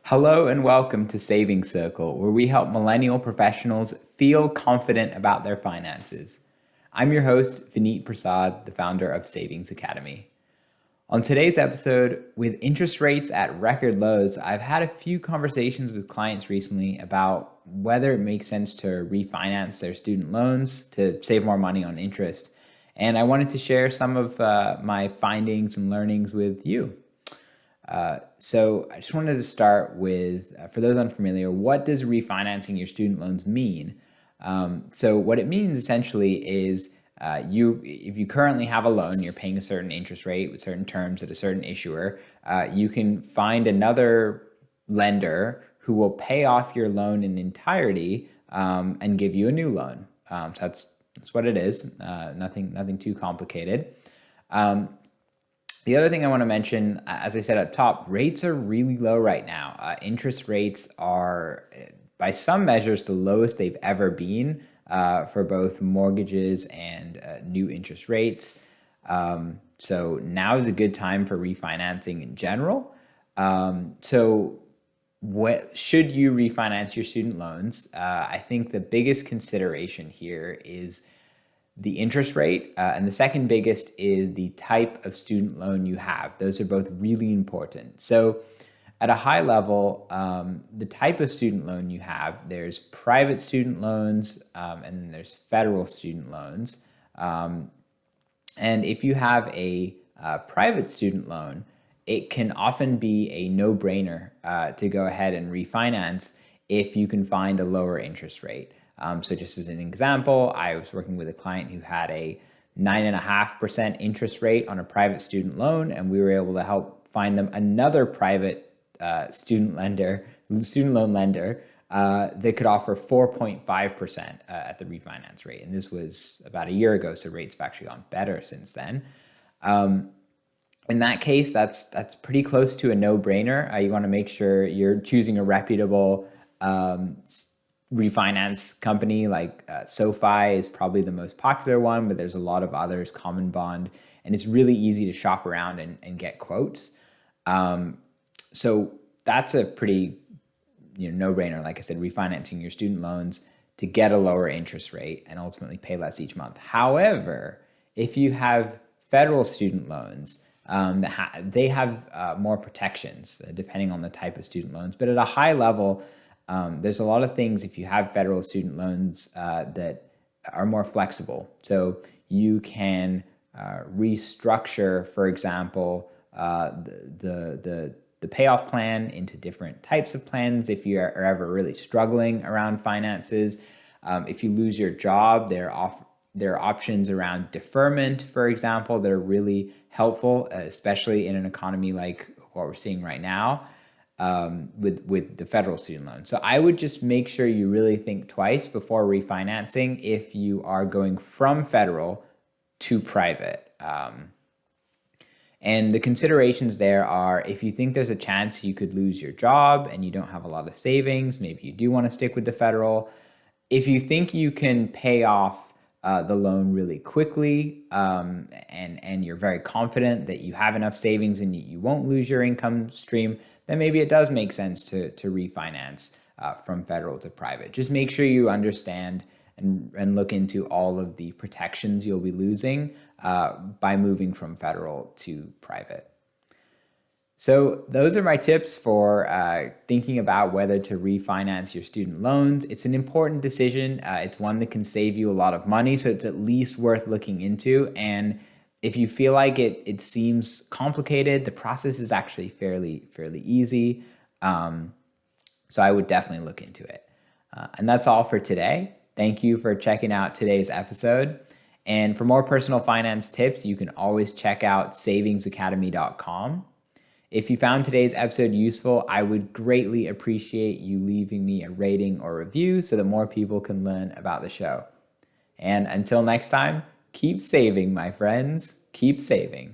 Hello and welcome to Saving Circle, where we help millennial professionals feel confident about their finances. I'm your host, Vineet Prasad, the founder of Savings Academy. On today's episode, with interest rates at record lows, I've had a few conversations with clients recently about whether it makes sense to refinance their student loans to save more money on interest. And I wanted to share some of my findings and learnings with you. So I just wanted to start with, for those unfamiliar, what does refinancing your student loans mean? So what it means essentially is if you currently have a loan, you're paying a certain interest rate with certain terms at a certain issuer, you can find another lender who will pay off your loan in entirety and give you a new loan. So that's what it is. Nothing too complicated. The other thing I want to mention, as I said up top, rates are really low right now. Interest rates are, by some measures, the lowest they've ever been for both mortgages and new interest rates. So now is a good time for refinancing in general. So what should you refinance your student loans? I think the biggest consideration here is the interest rate, and the second biggest is the type of student loan you have. Those are both really important. So at a high level, the type of student loan you have, there's private student loans, and then there's federal student loans. And if you have a private student loan, it can often be a no-brainer to go ahead and refinance if you can find a lower interest rate. So just as an example, I was working with a client who had a 9.5% interest rate on a private student loan, and we were able to help find them another private student loan lender that could offer 4.5% at the refinance rate. And this was about a year ago, so rates have actually gone better since then. In that case, that's pretty close to a no-brainer. You want to make sure you're choosing a reputable refinance company. Like SoFi is probably the most popular one, but there's a lot of others, Common Bond, and it's really easy to shop around and get quotes. So that's a pretty no-brainer. Like I said, refinancing your student loans to get a lower interest rate and ultimately pay less each month. However, if you have federal student loans, they have more protections depending on the type of student loans. But at a high level, there's a lot of things if you have federal student loans that are more flexible. So you can restructure, for example, the payoff plan into different types of plans if you are ever really struggling around finances. If you lose your job, there are options around deferment, for example, that are really helpful, especially in an economy like what we're seeing right now. With the federal student loan. So I would just make sure you really think twice before refinancing if you are going from federal to private. And the considerations there are, if you think there's a chance you could lose your job and you don't have a lot of savings, maybe you do want to stick with the federal. If you think you can pay off the loan really quickly, and you're very confident that you have enough savings and you won't lose your income stream, then maybe it does make sense to refinance from federal to private. Just make sure you understand and look into all of the protections you'll be losing by moving from federal to private. So those are my tips for thinking about whether to refinance your student loans. It's an important decision. It's one that can save you a lot of money, so it's at least worth looking into. And if you feel like it seems complicated, the process is actually fairly easy. So I would definitely look into it. And that's all for today. Thank you for checking out today's episode. And for more personal finance tips, you can always check out savingsacademy.com. If you found today's episode useful, I would greatly appreciate you leaving me a rating or review so that more people can learn about the show. And until next time, keep saving, my friends. Keep saving.